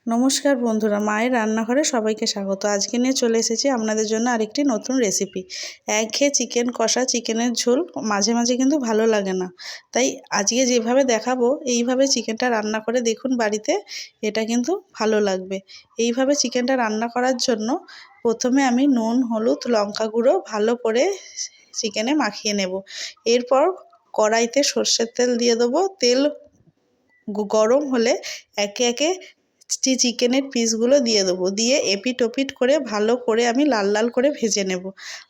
নমস্কার বন্ধুরা, মায়ের রান্নাঘরে সবাইকে স্বাগত। আজকে নিয়ে চলে এসেছি আপনাদের জন্য আরেকটি নতুন রেসিপি। একঘেয়ে চিকেন কষা, চিকেনের ঝোল মাঝে মাঝে কিন্তু ভালো লাগে না, তাই আজকে যেভাবে দেখাবো এইভাবে চিকেনটা রান্না করে দেখুন বাড়িতে, এটা কিন্তু ভালো লাগবে। এইভাবে চিকেনটা রান্না করার জন্য প্রথমে আমি নুন, হলুদ, লঙ্কা গুঁড়ো ভালো করে চিকেনে মাখিয়ে নেব। এরপর কড়াইতে সর্ষের তেল দিয়ে দেবো। তেল গরম হলে একে একে চিকেনের পিসগুলো দিয়ে দেবো। দিয়ে এপিট ওপিট করে ভালো করে আমি লাল লাল করে ভেজে নেব।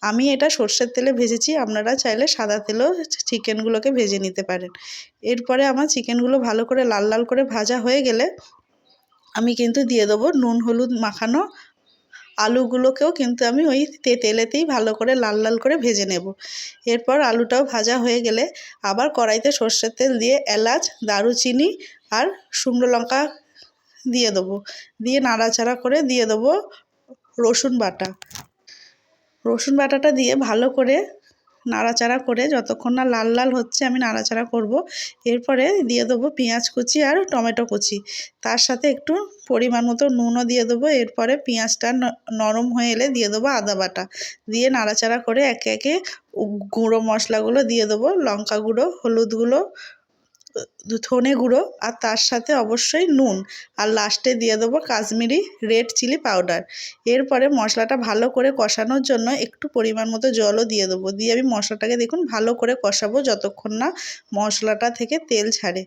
আমি এটা সর্ষের তেলে ভেজেছি, আপনারা চাইলে সাদা তেলেও চিকেনগুলোকে ভেজে নিতে পারেন। এরপরে আমার চিকেনগুলো ভালো করে লাল লাল করে ভাজা হয়ে গেলে আমি কিন্তু দিয়ে দেবো নুন হলুদ মাখানো আলুগুলোকেও কিন্তু আমি ওই তেলেতেই ভালো করে লাল লাল করে ভেজে নেব। এরপর আলুটাও ভাজা হয়ে গেলে আবার কড়াইতে সর্ষের তেল দিয়ে এলাচ, দারুচিনি আর শুকনো লঙ্কা দিয়ে দেবো। দিয়ে নাড়াচাড়া করে দিয়ে দেবো রসুন বাটা। রসুন বাটাটা দিয়ে ভালো করে নাড়াচাড়া করে যতক্ষণ না লাল লাল হচ্ছে আমি নাড়াচাড়া করব। এরপরে দিয়ে দেবো পেঁয়াজ কুচি আর টমেটো কুচি, তার সাথে একটু পরিমাণ মতো নুনও দিয়ে দেবো। এরপরে পেঁয়াজটা নরম হয়ে এলে দিয়ে দেবো আদা বাটা। দিয়ে নাড়াচাড়া করে একে একে গুঁড়ো মশলাগুলো দিয়ে দেবো। লঙ্কা গুঁড়ো, হলুদ গুঁড়ো, ধনে গুঁড়ো আর তার সাথে অবশ্যই নুন, আর লাস্টে দিয়ে দেবো কাশ্মীরি রেড চিলি পাউডার। এরপরে মশলাটা ভালো করে কষানোর জন্য একটু পরিমাণ মতো জলও দিয়ে দেবো। দিয়ে আমি মশলাটাকে দেখুন ভালো করে কষাবো যতক্ষণ না মশলাটা থেকে তেল ছাড়ে।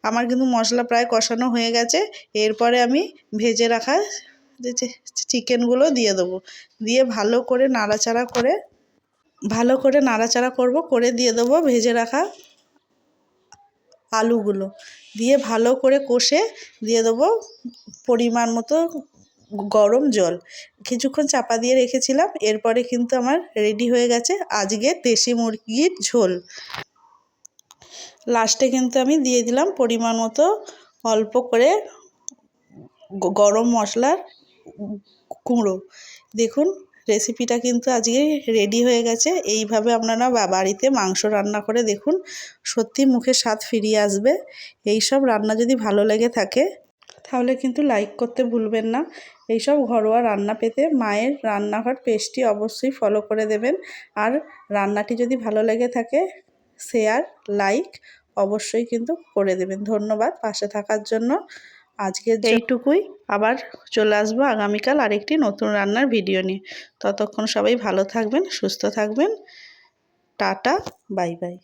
আমার কিন্তু মশলা প্রায় কষানো হয়ে গেছে। এরপরে আমি ভেজে রাখা চিকেনগুলো দিয়ে দেবো। দিয়ে ভালো করে নাড়াচাড়া করব। করে দিয়ে দেবো ভেজে রাখা আলুগুলো। দিয়ে ভালো করে কষে দিয়ে দেবো পরিমাণ মতো গরম জল। কিছুক্ষণ চাপা দিয়ে রেখেছিলাম। এরপরে কিন্তু আমার রেডি হয়ে গেছে আজকে দেশি মুরগির ঝোল। লাস্টে কিন্তু আমি দিয়ে দিলাম পরিমাণ মতো অল্প করে গরম মশলার গুঁড়ো। দেখুন রেসিপিটা কিন্তু আজকে রেডি হয়ে গেছে। এইভাবে আপনারা বাড়িতে মাংস রান্না করে দেখুন, সত্যি মুখে স্বাদ ফিরিয়ে আসবে। এই সব রান্না যদি ভালো লেগে থাকে তাহলে কিন্তু লাইক করতে ভুলবেন না। এইসব ঘরোয়া রান্না পেতে মায়ের রান্নাঘর পেজটি অবশ্যই ফলো করে দেবেন। আর রান্নাটি যদি ভালো লেগে থাকে শেয়ার, লাইক অবশ্যই কিন্তু করে দেবেন। ধন্যবাদ পাশে থাকার জন্য। আজকের এইটুকুই। আবার চলে আসবো আগামীকাল আরেকটি নতুন রান্নার ভিডিও নিয়ে। ততক্ষণ সবাই ভালো থাকবেন, সুস্থ থাকবেন। Tata, bye bye.